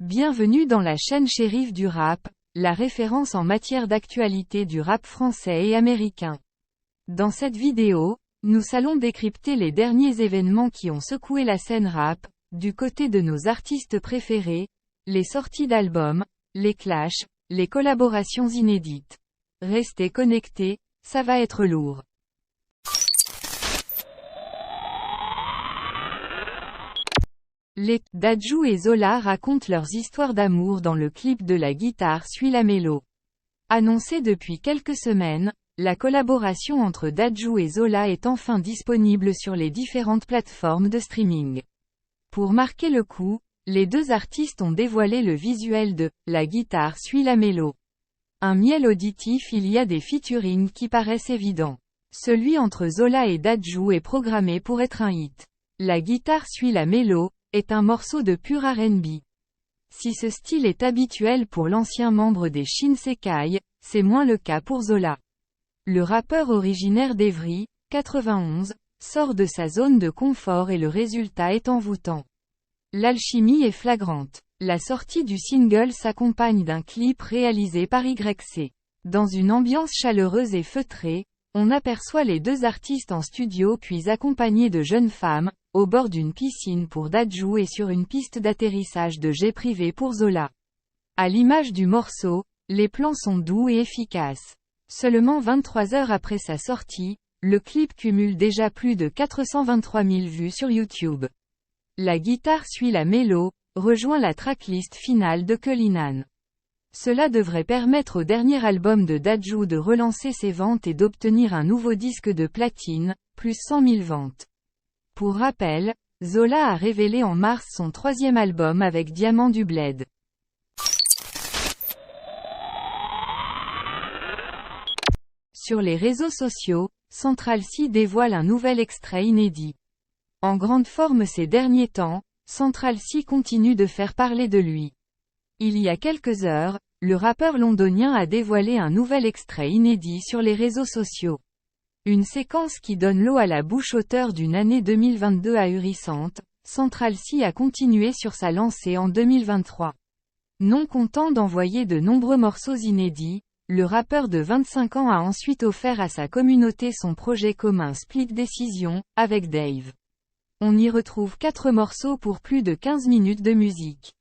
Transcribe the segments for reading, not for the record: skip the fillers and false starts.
Bienvenue dans la chaîne Shérif du rap, la référence en matière d'actualité du rap français et américain. Dans cette vidéo, nous allons décrypter les derniers événements qui ont secoué la scène rap, du côté de nos artistes préférés, les sorties d'albums, les clashs, les collaborations inédites. Restez connectés, ça va être lourd. Les Dadju et Zola racontent leurs histoires d'amour dans le clip de La guitare suit la mélo. Annoncée depuis quelques semaines, la collaboration entre Dadju et Zola est enfin disponible sur les différentes plateformes de streaming. Pour marquer le coup, les deux artistes ont dévoilé le visuel de La guitare suit la mélo. Un miel auditif, il y a des featuring qui paraissent évidents. Celui entre Zola et Dadju est programmé pour être un hit. La guitare suit la mélo est un morceau de pur R&B. Si ce style est habituel pour l'ancien membre des Shinsekai, c'est moins le cas pour Zola. Le rappeur originaire d'Evry, 91, sort de sa zone de confort et le résultat est envoûtant. L'alchimie est flagrante. La sortie du single s'accompagne d'un clip réalisé par YC. Dans une ambiance chaleureuse et feutrée, on aperçoit les deux artistes en studio puis accompagnés de jeunes femmes, au bord d'une piscine pour Dadju et sur une piste d'atterrissage de jet privé pour Zola. À l'image du morceau, les plans sont doux et efficaces. Seulement 23 heures après sa sortie, le clip cumule déjà plus de 423 000 vues sur YouTube. La guitare suit la mélo, rejoint la tracklist finale de Cullinan. Cela devrait permettre au dernier album de Dadju de relancer ses ventes et d'obtenir un nouveau disque de platine, plus 100 000 ventes. Pour rappel, Zola a révélé en mars son troisième album avec Diamant du Bled. Sur les réseaux sociaux, Central C dévoile un nouvel extrait inédit. En grande forme ces derniers temps, Central C continue de faire parler de lui. Il y a quelques heures, le rappeur londonien a dévoilé un nouvel extrait inédit sur les réseaux sociaux. Une séquence qui donne l'eau à la bouche auteur d'une année 2022 ahurissante, Central C a continué sur sa lancée en 2023. Non content d'envoyer de nombreux morceaux inédits, le rappeur de 25 ans a ensuite offert à sa communauté son projet commun Split Decision, avec Dave. On y retrouve 4 morceaux pour plus de 15 minutes de musique.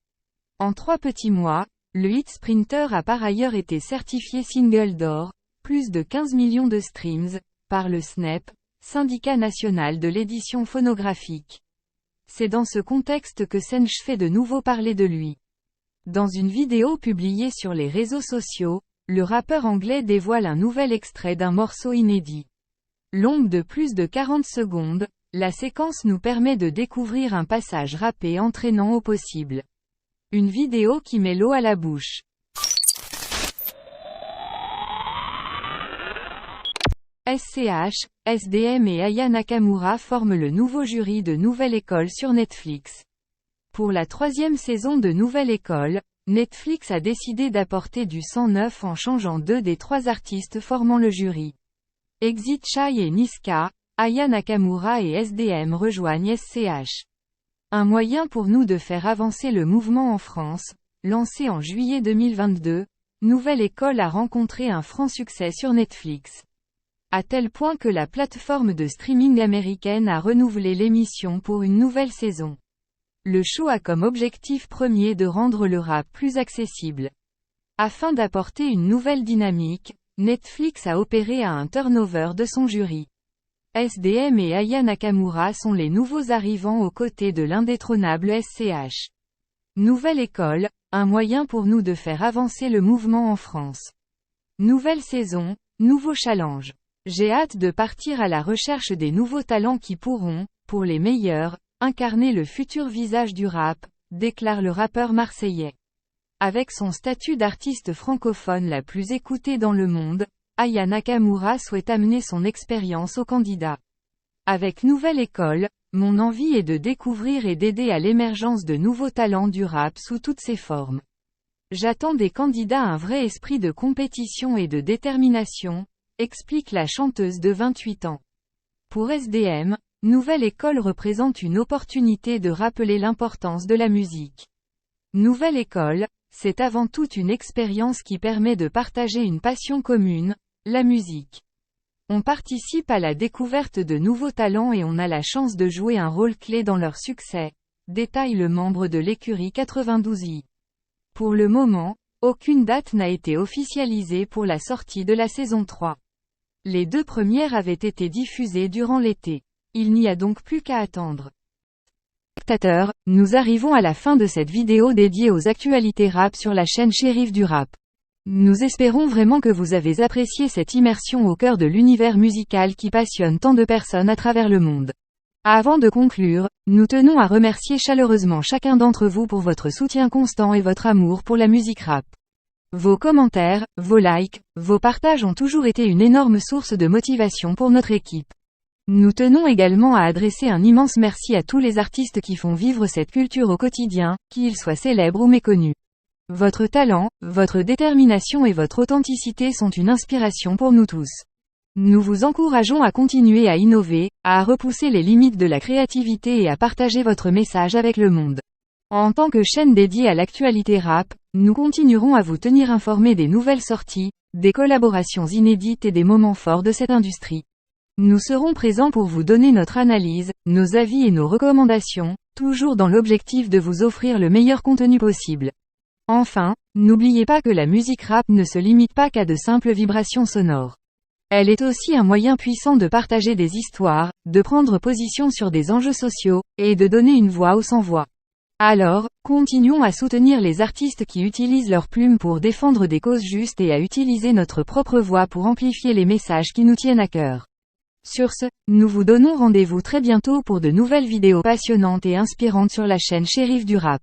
En 3 petits mois, le hit Sprinter a par ailleurs été certifié single d'or, plus de 15 millions de streams, par le SNEP, Syndicat national de l'édition phonographique. C'est dans ce contexte que Senj fait de nouveau parler de lui. Dans une vidéo publiée sur les réseaux sociaux, le rappeur anglais dévoile un nouvel extrait d'un morceau inédit. Longue de plus de 40 secondes, la séquence nous permet de découvrir un passage rappé entraînant au possible. Une vidéo qui met l'eau à la bouche. SCH, SDM et Aya Nakamura forment le nouveau jury de Nouvelle École sur Netflix. Pour la 3e saison de Nouvelle École, Netflix a décidé d'apporter du sang neuf en changeant 2 des 3 artistes formant le jury. Exit Chai et Niska, Aya Nakamura et SDM rejoignent SCH. Un moyen pour nous de faire avancer le mouvement en France, lancé en juillet 2022, Nouvelle École a rencontré un franc succès sur Netflix. À tel point que la plateforme de streaming américaine a renouvelé l'émission pour une nouvelle saison. Le show a comme objectif premier de rendre le rap plus accessible. Afin d'apporter une nouvelle dynamique, Netflix a opéré à un turnover de son jury. SDM et Aya Nakamura sont les nouveaux arrivants aux côtés de l'indétrônable SCH. Nouvelle École, un moyen pour nous de faire avancer le mouvement en France. Nouvelle saison, nouveau challenge. J'ai hâte de partir à la recherche des nouveaux talents qui pourront, pour les meilleurs, incarner le futur visage du rap, déclare le rappeur marseillais. Avec son statut d'artiste francophone la plus écoutée dans le monde, Aya Nakamura souhaite amener son expérience aux candidats. Avec Nouvelle École, mon envie est de découvrir et d'aider à l'émergence de nouveaux talents du rap sous toutes ses formes. J'attends des candidats un vrai esprit de compétition et de détermination, explique la chanteuse de 28 ans. Pour SDM, Nouvelle École représente une opportunité de rappeler l'importance de la musique. Nouvelle École, c'est avant tout une expérience qui permet de partager une passion commune, la musique. On participe à la découverte de nouveaux talents et on a la chance de jouer un rôle clé dans leur succès, détaille le membre de l'écurie 92i. Pour le moment, aucune date n'a été officialisée pour la sortie de la saison 3. Les 2 premières avaient été diffusées durant l'été. Il n'y a donc plus qu'à attendre. Spectateurs, nous arrivons à la fin de cette vidéo dédiée aux actualités rap sur la chaîne Shérif du Rap. Nous espérons vraiment que vous avez apprécié cette immersion au cœur de l'univers musical qui passionne tant de personnes à travers le monde. Avant de conclure, nous tenons à remercier chaleureusement chacun d'entre vous pour votre soutien constant et votre amour pour la musique rap. Vos commentaires, vos likes, vos partages ont toujours été une énorme source de motivation pour notre équipe. Nous tenons également à adresser un immense merci à tous les artistes qui font vivre cette culture au quotidien, qu'ils soient célèbres ou méconnus. Votre talent, votre détermination et votre authenticité sont une inspiration pour nous tous. Nous vous encourageons à continuer à innover, à repousser les limites de la créativité et à partager votre message avec le monde. En tant que chaîne dédiée à l'actualité rap, nous continuerons à vous tenir informés des nouvelles sorties, des collaborations inédites et des moments forts de cette industrie. Nous serons présents pour vous donner notre analyse, nos avis et nos recommandations, toujours dans l'objectif de vous offrir le meilleur contenu possible. Enfin, n'oubliez pas que la musique rap ne se limite pas qu'à de simples vibrations sonores. Elle est aussi un moyen puissant de partager des histoires, de prendre position sur des enjeux sociaux, et de donner une voix aux sans-voix. Alors, continuons à soutenir les artistes qui utilisent leurs plumes pour défendre des causes justes et à utiliser notre propre voix pour amplifier les messages qui nous tiennent à cœur. Sur ce, nous vous donnons rendez-vous très bientôt pour de nouvelles vidéos passionnantes et inspirantes sur la chaîne Shérif du Rap.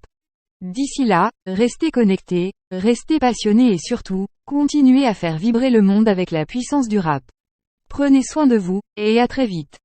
D'ici là, restez connectés, restez passionnés et surtout, continuez à faire vibrer le monde avec la puissance du rap. Prenez soin de vous, et à très vite.